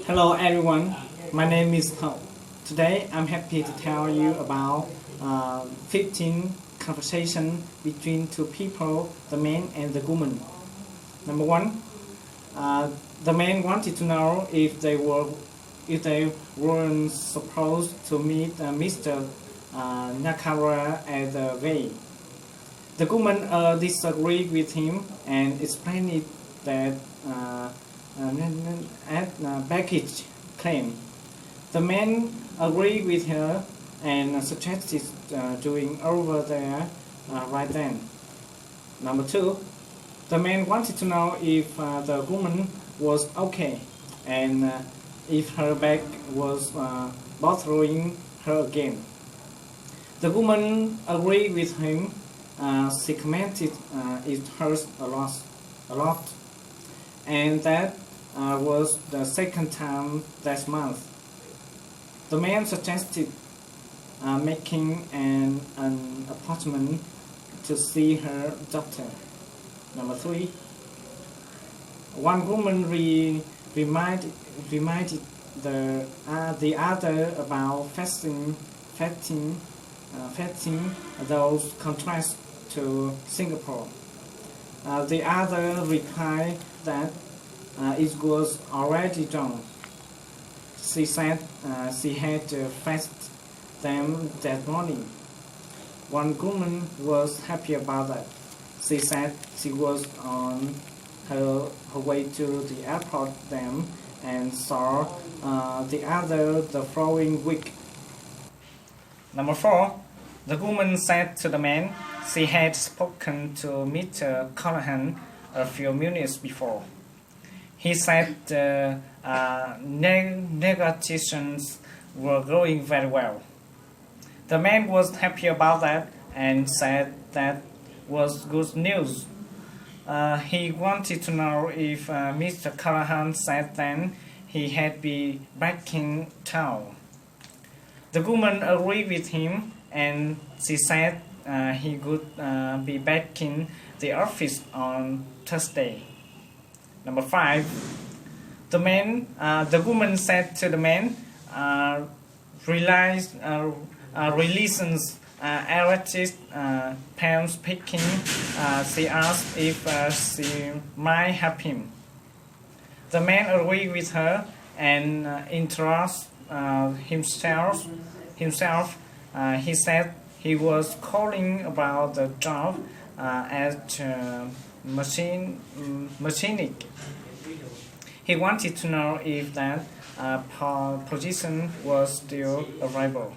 Hello everyone, my name is Toeic. Today I'm happy to tell you about 15 conversation between two people, the man and the woman. Number one, the man wanted to know if they weren't supposed to meet Mr. Nakara at the gate. The woman disagreed with him and explained that baggage claim. The man agreed with her and suggested doing over there right then. Number two, the man wanted to know if the woman was okay and if her back was bothering her again. The woman agreed with him. She commented it hurts a lot, and that was the second time that month. The man suggested making an appointment to see her doctor. Number three, one woman reminded the other about fasting those contrasts to Singapore. The other replied that it was already done. She said she had fasted them that morning. One woman was happy about that. She said she was on her way to the airport then and saw the other the following week. Number four, the woman said to the man she had spoken to Mr. Callahan a few minutes before. He said the negotiations were going very well. The man was happy about that and said that was good news. He wanted to know if Mr. Callahan said then he had been back in town. The woman agreed with him and she said he would be back in the office on Thursday. Number five, the woman said to the man, relations erratic palms picking. She asked if she might help him. The man agreed with her and introduced himself. He said he was calling about the job at mechanic. He wanted to know if that position was still available.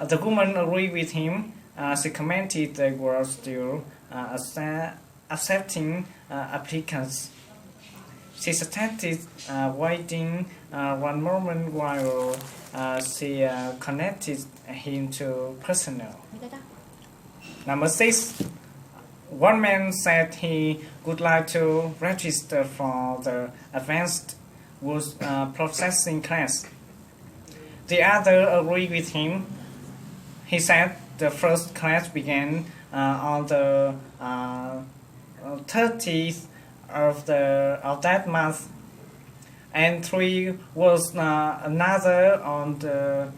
The woman agreed with him. She commented they were still accepting applicants. She suggested waiting one moment while she connected him to personnel. Number six, one man said he would like to register for the advanced wood processing class. The other agreed with him. He said the first class began on the 30th of that month, and three was another on the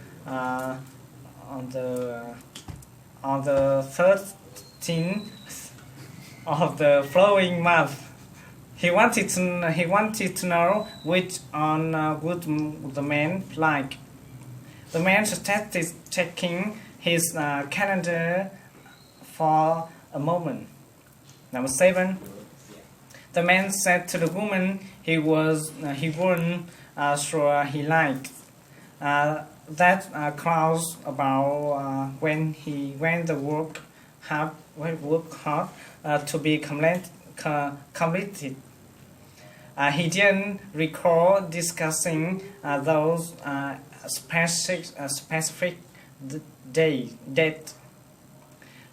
13th of the following month. He wanted to know which on would the man like. The man suggested checking his calendar for a moment. Number seven, the man said to the woman he wasn't sure he liked that clause about when the work hard to be completed. He didn't recall discussing those specific date.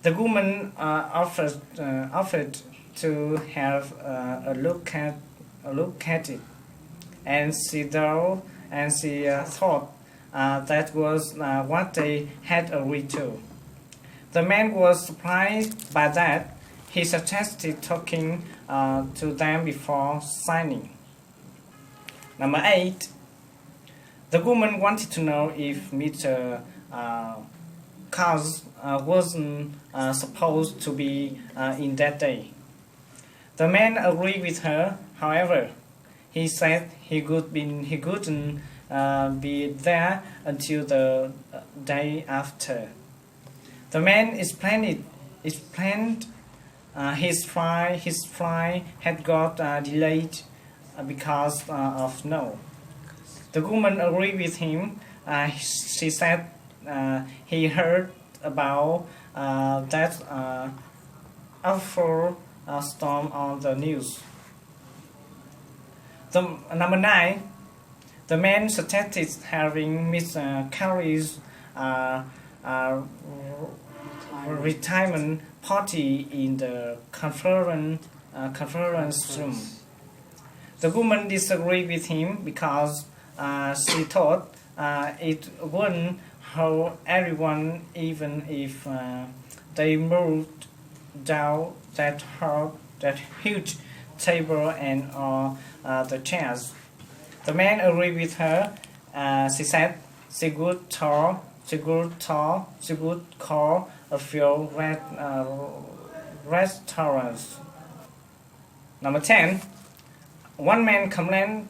The woman offered to have a look at it, and she thought that was what they had agreed to. The man was surprised by that. He suggested talking to them before signing. Number 8. The woman wanted to know if Mr. Cars wasn't supposed to be in that day. The man agreed with her. However, he said he couldn't be there until the day after. The man explained his flight had got delayed because of snow. The woman agreed with him. She said he heard about that awful storm on the news. Number 9. The man suggested having Miss Carey's retirement party in the conference room. The woman disagreed with him because she thought it wouldn't hold everyone even if they moved down that huge table and the chairs. The man agreed with her. She said she would call a few restaurants. Number 10. One man complained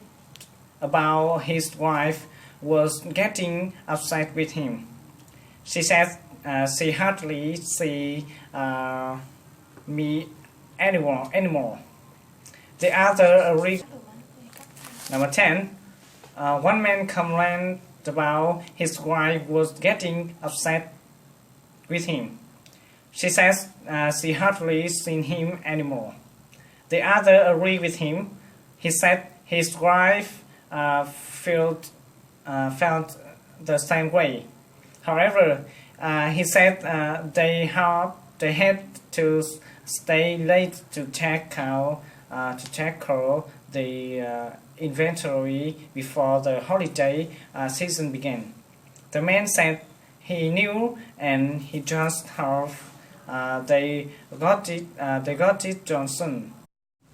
about his wife was getting upset with him. She said she hardly see me anymore. The other agreed. Number 10. One man complained about his wife was getting upset with him. She says she hardly seen him anymore. The other agreed with him. He said his wife felt the same way. However, he said they had to stay late to check out the inventory before the holiday season began. The man said he knew and he just hoped they got it Johnson.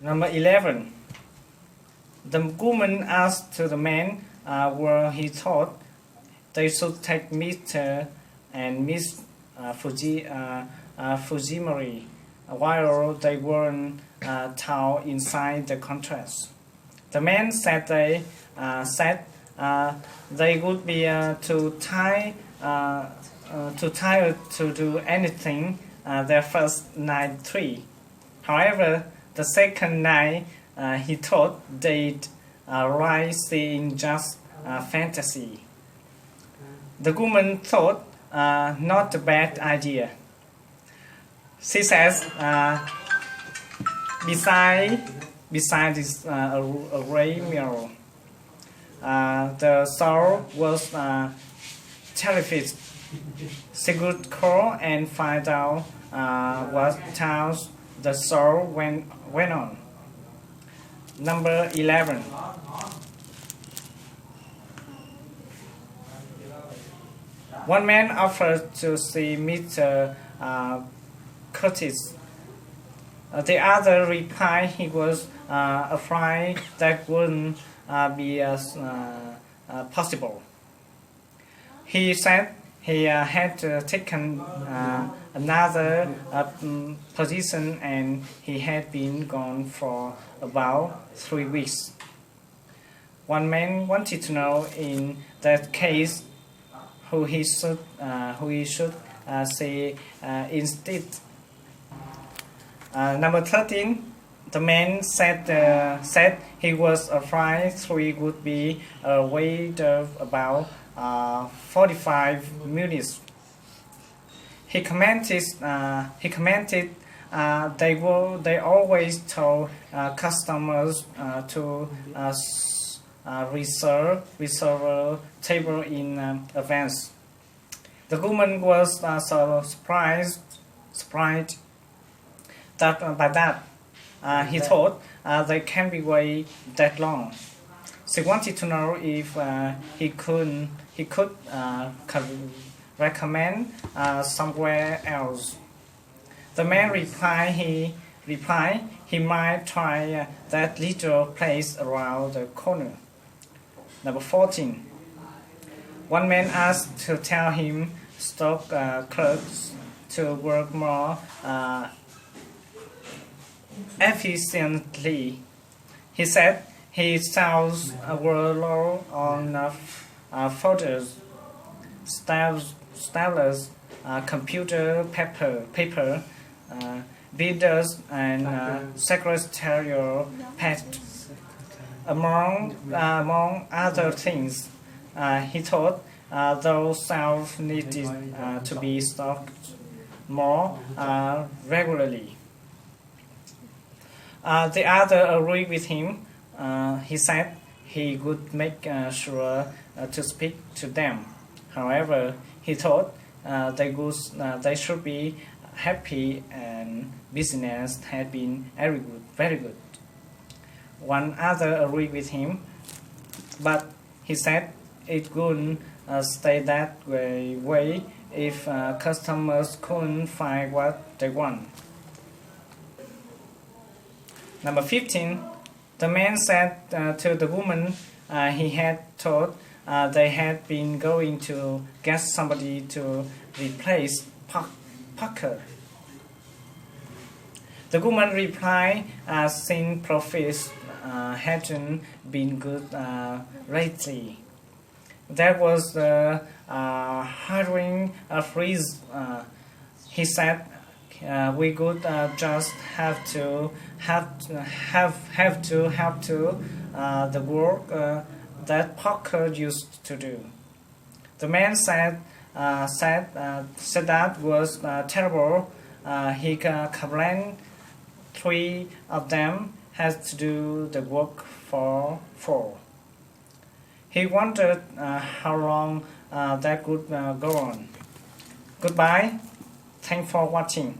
Number 11. The woman asked to the man where he thought they should take Mr. and Miss Fujimori while they were town inside the contrast. The man said they would be too tired to do anything their first night 3. However, the second night he thought they'd write seeing just fantasy. The woman thought not a bad idea. She says beside this array mirror, the soul was terrified. She could call and find out what towns the soul went on. Number 11. One man offered to see Mr. Curtis. The other replied he was afraid that wouldn't be possible. He said he had taken another position and he had been gone for about 3 weeks. One man wanted to know in that case who he should say instead. Number 13. The man said he was afraid 3 would be a wait of about 45 minutes. He commented they always told customers to reserve a table in advance. The woman was so surprised that by that he thought they can't be wait that long. She wanted to know if he could recommend somewhere else. The man replied he might try that little place around the corner. Number 14. One man asked to tell him stock clerks to work more efficiently. He said he sells a workload on photos, stylus, computer paper, bidders, and secretarial pets. Among other things, he thought those shelves needed to be stocked more regularly. The other agreed with him. He said he would make sure to speak to them. However, he thought they should be happy and business had been very good. One other agreed with him, but he said it wouldn't stay that way if customers couldn't find what they want. Number 15. The man said to the woman he had thought they had been going to get somebody to replace Parker. The woman replied, since profits hadn't been good lately, there was the hiring freeze. He said we could just have to the work that Parker used to do. The man said that was terrible. He complained 3 of them had to do the work for 4. He wondered how long that could go on. Goodbye. Thanks for watching.